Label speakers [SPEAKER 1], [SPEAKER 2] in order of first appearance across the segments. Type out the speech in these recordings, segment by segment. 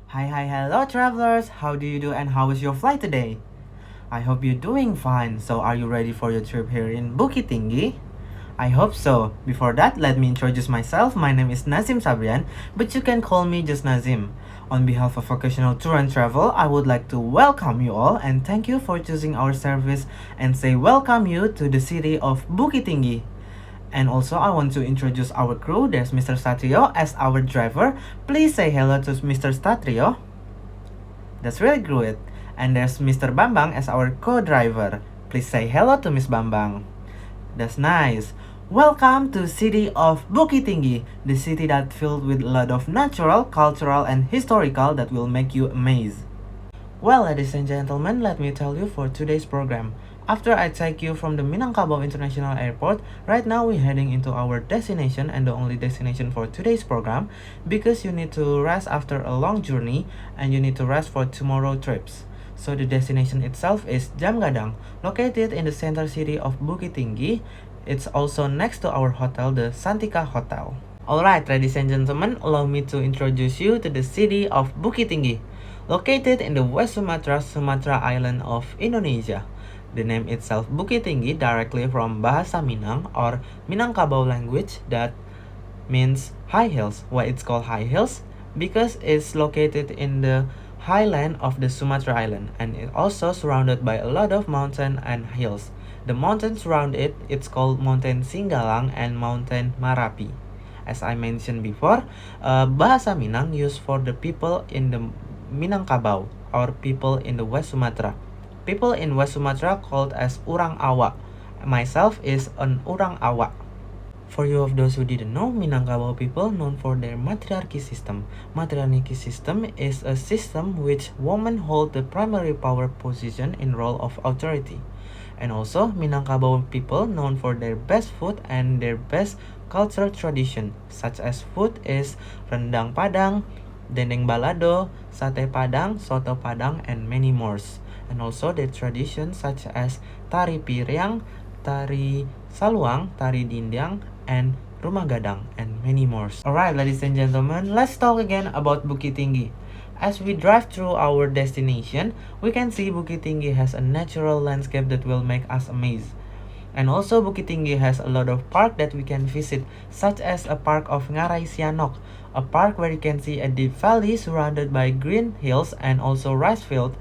[SPEAKER 1] Hello travelers! How do you do and how was your flight today? I hope you're doing fine. So are you ready for your trip here in Bukit Tinggi? I hope so. Before that, let me introduce myself. My name is Nazim Sabrian, but you can call me just Nazim. On behalf of Vocational Tour and Travel, I would like to welcome you all and thank you for choosing our service and say welcome you to the city of Bukit Tinggi. And also, I want to introduce our crew. There's Mr. Satrio as our driver. Please say hello to Mr. Satrio. That's really good. And there's Mr. Bambang as our co-driver. Please say hello to Miss Bambang. That's nice. Welcome to city of Bukit Tinggi, the city that filled with a lot of natural, cultural, and historical that will make you amazed. Well, ladies and gentlemen, let me tell you for today's program. After I take you from the Minangkabau International Airport, right now we're heading into our destination and the only destination for today's program because you need to rest after a long journey and you need to rest for tomorrow trips. So the destination itself is Jamgadang, located in the center city of Bukit Tinggi. It's also next to our hotel, the Santika Hotel. Alright, ladies and gentlemen, allow me to introduce you to the city of Bukit Tinggi, located in the West Sumatra, Sumatra Island of Indonesia. The name itself Bukit Tinggi directly from Bahasa Minang or Minangkabau language that means high hills. Why it's called high hills? Because it's located in the highland of the Sumatra Island and it also surrounded by a lot of mountain and hills. The mountains around it, it's called Mountain Singgalang and Mountain Marapi. As I mentioned before, Bahasa Minang used for the people in the Minangkabau or people in the West Sumatra. People in West Sumatra called as Urang Awak. Myself is an Urang Awak. For you of those who didn't know, Minangkabau people known for their matriarchy system. Matriarchy system is a system which women hold the primary power position in role of authority. And also, Minangkabau people known for their best food and their best cultural tradition, such as food is rendang Padang, dendeng balado, sate Padang, soto Padang, and many more. And also their traditions such as tari piring, tari saluang, tari dindiang, and rumah gadang, and many more. Alright, ladies and gentlemen, let's talk again about Bukit Tinggi. As we drive through our destination, we can see Bukit Tinggi has a natural landscape that will make us amazed. And also Bukit Tinggi has a lot of park that we can visit, such as a park of Ngarai Sianok, a park where you can see a deep valley surrounded by green hills and also rice field,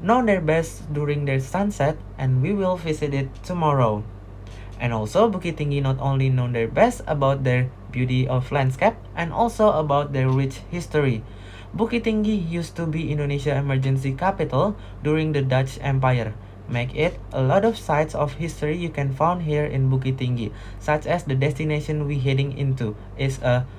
[SPEAKER 1] known their best during their sunset, and we will visit it tomorrow. And also Bukit Tinggi not only known their best about their beauty of landscape and also about their rich history. Bukit Tinggi used to be Indonesia emergency capital during the Dutch Empire. Make it a lot of sites of history you can find here in Bukit Tinggi, such as the destination we heading into is a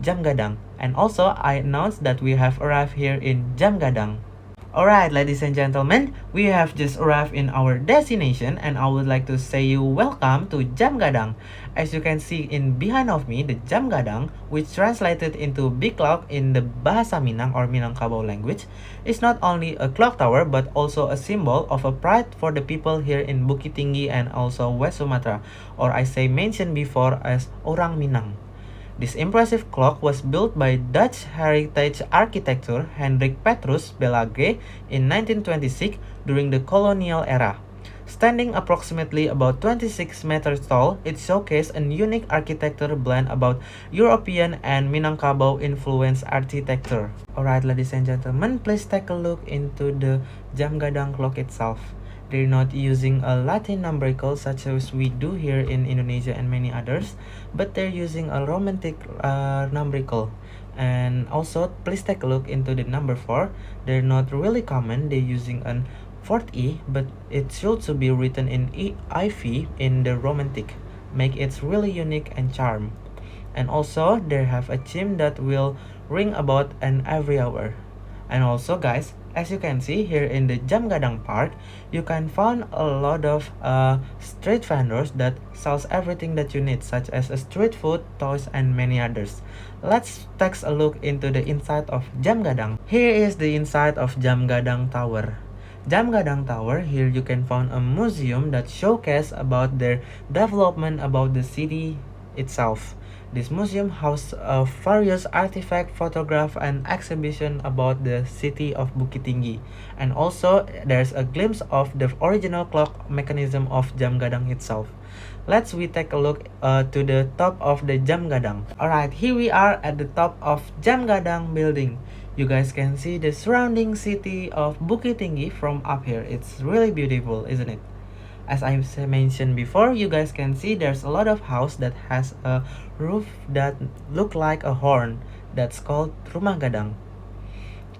[SPEAKER 1] Jamgadang. And also I announced that we have arrived here in Jamgadang. Alright, ladies and gentlemen, we have just arrived in our destination and I would like to say you welcome to Jamgadang. As you can see in behind of me, the Jamgadang, which translated into big clock in the Bahasa Minang or Minangkabau language, is not only a clock tower but also a symbol of a pride for the people here in Bukit Tinggi and also West Sumatra, or I say mentioned before as Orang Minang. This impressive clock was built by Dutch heritage architecture Hendrik Petrus Bellage in 1926 during the colonial era. Standing approximately about 26 meters tall, it showcased a unique architecture blend about European and Minangkabau influenced architecture. Alright, ladies and gentlemen, please take a look into the Jamgadang clock itself. They're not using a Latin numerical such as we do here in Indonesia and many others, but they're using a romantic numerical. And also, please take a look into the number 4. They're not really common. They're using an fourth E, but it should to be written in IV in the romantic, make it really unique and charm. And also, they have a chime that will ring about and every hour. And also guys, as you can see here in the Jamgadang Park, you can find a lot of street vendors that sells everything that you need, such as street food, toys, and many others. Let's take a look into the inside of Jamgadang. Here is the inside of Jamgadang Tower. Jamgadang Tower, here you can find a museum that showcase about their development about the city itself. This museum houses various artifacts, photographs, and exhibition about the city of Bukit Tinggi. And also, there's a glimpse of the original clock mechanism of Jam Gadang itself. We take a look to the top of the Jam Gadang. Alright, here we are at the top of Jam Gadang building. You guys can see the surrounding city of Bukit Tinggi from up here. It's really beautiful, isn't it? As I mentioned before, you guys can see there's a lot of house that has a roof that look like a horn. That's called Rumah Gadang.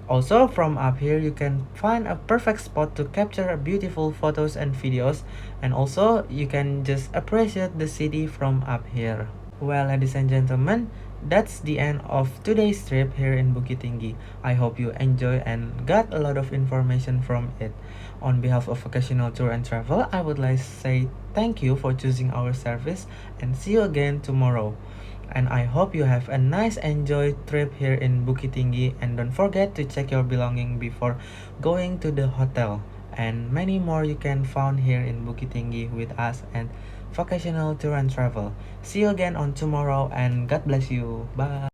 [SPEAKER 1] Also, from up here you can find a perfect spot to capture beautiful photos and videos, and also you can just appreciate the city from up here. Well, ladies and gentlemen, that's the end of today's trip here in Bukit Tinggi. I hope you enjoy and got a lot of information from it. On behalf of Vocational Tour and Travel, I would like to say thank you for choosing our service and see you again tomorrow. And I hope you have a nice enjoy trip here in Bukit Tinggi, and don't forget to check your belonging before going to the hotel. And many more you can find here in Bukit Tinggi with us and Vocational Tour and Travel. See you again on tomorrow, and God bless you. Bye.